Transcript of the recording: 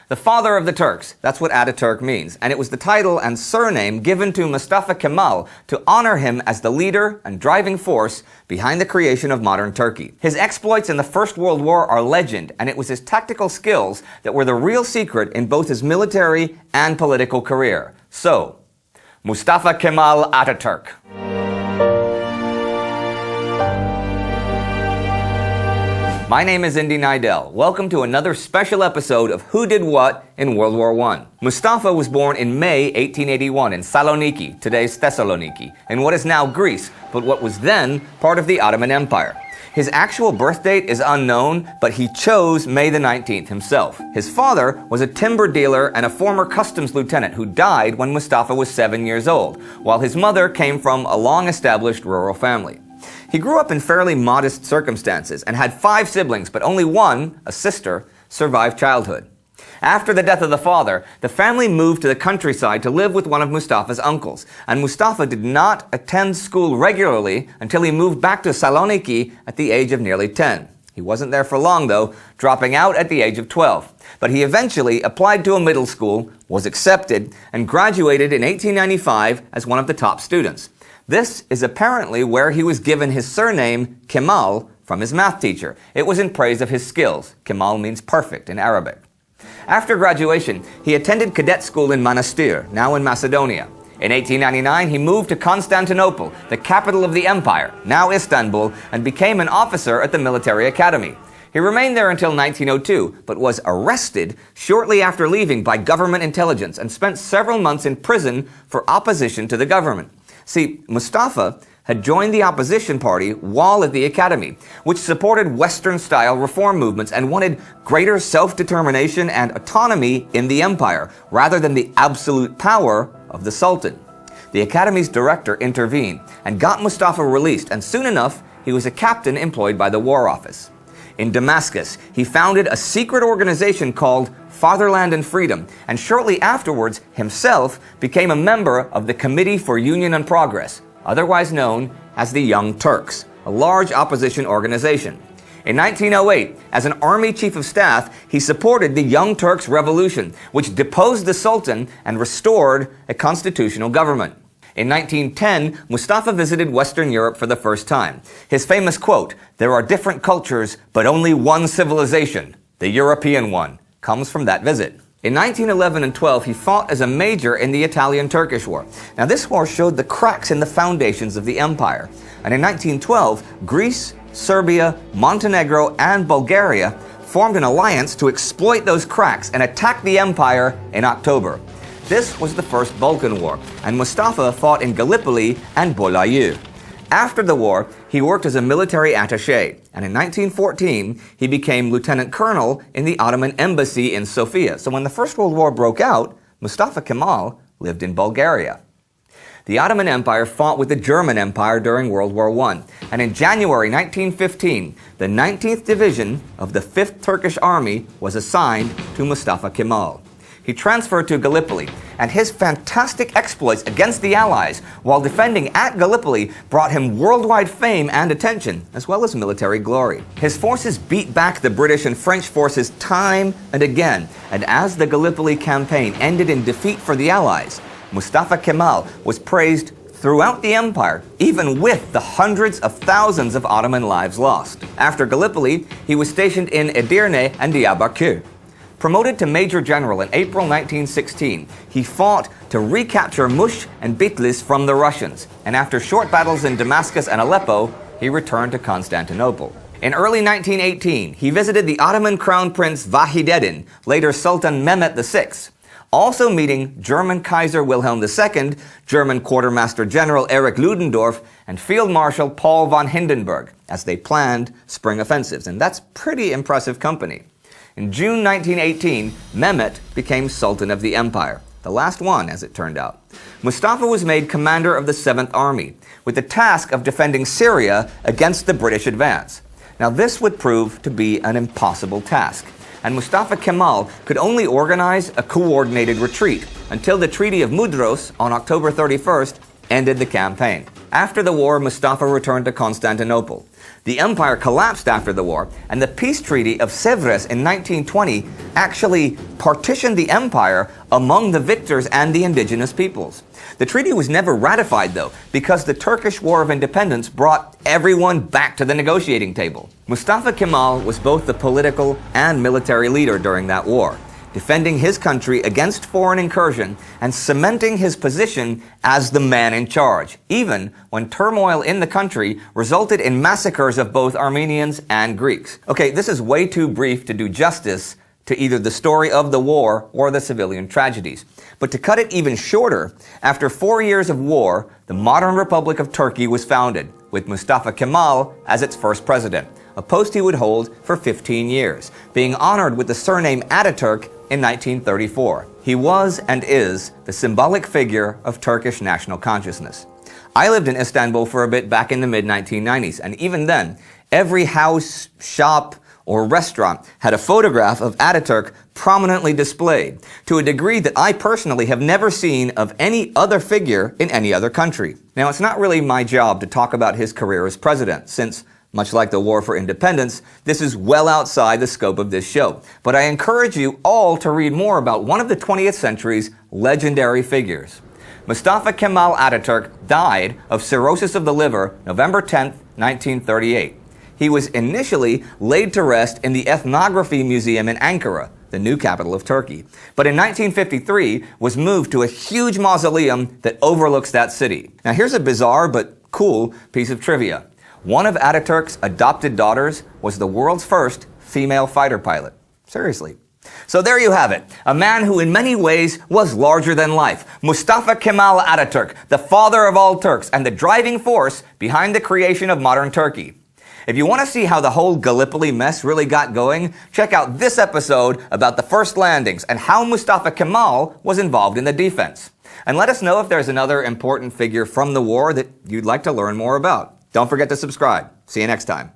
The father of the Turks, that's what Atatürk means, and it was the title and surname given to Mustafa Kemal to honor him as the leader and driving force behind the creation of modern Turkey. His exploits in the First World War are legend, and it was his tactical skills that were the real secret in both his military and political career. So, Mustafa Kemal Atatürk. My name is Indy Nidell. Welcome to another special episode of Who Did What in World War I. Mustafa was born in May 1881 in Saloniki, today's Thessaloniki, in what is now Greece, but what was then part of the Ottoman Empire. His actual birth date is unknown, but he chose May the 19th himself. His father was a timber dealer and a former customs lieutenant who died when Mustafa was 7 years old, while his mother came from a long-established rural family. He grew up in fairly modest circumstances and had 5 siblings, but only one, a sister, survived childhood. After the death of the father, the family moved to the countryside to live with one of Mustafa's uncles, and Mustafa did not attend school regularly until he moved back to Saloniki at the age of nearly 10. He wasn't there for long, though, dropping out at the age of 12. But he eventually applied to a middle school, was accepted, and graduated in 1895 as one of the top students. This is apparently where he was given his surname, Kemal, from his math teacher. It was in praise of his skills. Kemal means perfect in Arabic. After graduation, he attended cadet school in Manastir, now in Macedonia. In 1899, he moved to Constantinople, the capital of the empire, now Istanbul, and became an officer at the military academy. He remained there until 1902, but was arrested shortly after leaving by government intelligence and spent several months in prison for opposition to the government. See, Mustafa had joined the opposition party while at the academy, which supported Western-style reform movements and wanted greater self-determination and autonomy in the empire, rather than the absolute power of the Sultan. The academy's director intervened and got Mustafa released, and soon enough, he was a captain employed by the War Office. In Damascus, he founded a secret organization called Fatherland and Freedom, and shortly afterwards himself became a member of the Committee for Union and Progress, otherwise known as the Young Turks, a large opposition organization. In 1908, as an army chief of staff, he supported the Young Turks Revolution, which deposed the Sultan and restored a constitutional government. In 1910, Mustafa visited Western Europe for the first time. His famous quote, "There are different cultures, but only one civilization, the European one," comes from that visit. In 1911 and 12, he fought as a major in the Italian-Turkish War. Now, this war showed the cracks in the foundations of the empire. And in 1912, Greece, Serbia, Montenegro, and Bulgaria formed an alliance to exploit those cracks and attack the empire in October. This was the First Balkan War, and Mustafa fought in Gallipoli and Bolayeux. After the war, he worked as a military attaché, and in 1914, he became lieutenant colonel in the Ottoman embassy in Sofia. So when the First World War broke out, Mustafa Kemal lived in Bulgaria. The Ottoman Empire fought with the German Empire during World War I, and in January 1915, the 19th Division of the 5th Turkish Army was assigned to Mustafa Kemal. He transferred to Gallipoli, and his fantastic exploits against the Allies while defending at Gallipoli brought him worldwide fame and attention, as well as military glory. His forces beat back the British and French forces time and again, and as the Gallipoli campaign ended in defeat for the Allies, Mustafa Kemal was praised throughout the empire, even with the hundreds of thousands of Ottoman lives lost. After Gallipoli, he was stationed in Edirne and Diyarbakir. Promoted to Major General in April 1916, he fought to recapture Mush and Bitlis from the Russians, and after short battles in Damascus and Aleppo, he returned to Constantinople. In early 1918, he visited the Ottoman Crown Prince Vahideddin, later Sultan Mehmet VI, also meeting German Kaiser Wilhelm II, German Quartermaster General Erich Ludendorff, and Field Marshal Paul von Hindenburg, as they planned spring offensives, and that's pretty impressive company. In June 1918, Mehmet became Sultan of the Empire, the last one, as it turned out. Mustafa was made commander of the 7th Army, with the task of defending Syria against the British advance. Now, this would prove to be an impossible task, and Mustafa Kemal could only organize a coordinated retreat until the Treaty of Mudros on October 31st ended the campaign. After the war, Mustafa returned to Constantinople. The empire collapsed after the war, and the peace treaty of Sèvres in 1920 actually partitioned the empire among the victors and the indigenous peoples. The treaty was never ratified, though, because the Turkish War of Independence brought everyone back to the negotiating table. Mustafa Kemal was both the political and military leader during that war, defending his country against foreign incursion and cementing his position as the man in charge, even when turmoil in the country resulted in massacres of both Armenians and Greeks. Okay, this is way too brief to do justice to either the story of the war or the civilian tragedies. But to cut it even shorter, after 4 years of war, the modern Republic of Turkey was founded, with Mustafa Kemal as its first president, a post he would hold for 15 years, being honored with the surname Atatürk in 1934. He was and is the symbolic figure of Turkish national consciousness. I lived in Istanbul for a bit back in the mid-1990s, and even then, every house, shop, or restaurant had a photograph of Atatürk prominently displayed, to a degree that I personally have never seen of any other figure in any other country. Now, it's not really my job to talk about his career as president, since, much like the War for Independence, this is well outside the scope of this show. But I encourage you all to read more about one of the 20th century's legendary figures. Mustafa Kemal Atatürk died of cirrhosis of the liver November 10, 1938. He was initially laid to rest in the Ethnography Museum in Ankara, the new capital of Turkey, but in 1953 was moved to a huge mausoleum that overlooks that city. Now here's a bizarre but cool piece of trivia. One of Atatürk's adopted daughters was the world's first female fighter pilot. Seriously. So there you have it, a man who in many ways was larger than life. Mustafa Kemal Atatürk, the father of all Turks and the driving force behind the creation of modern Turkey. If you want to see how the whole Gallipoli mess really got going, check out this episode about the first landings and how Mustafa Kemal was involved in the defense. And let us know if there's another important figure from the war that you'd like to learn more about. Don't forget to subscribe. See you next time.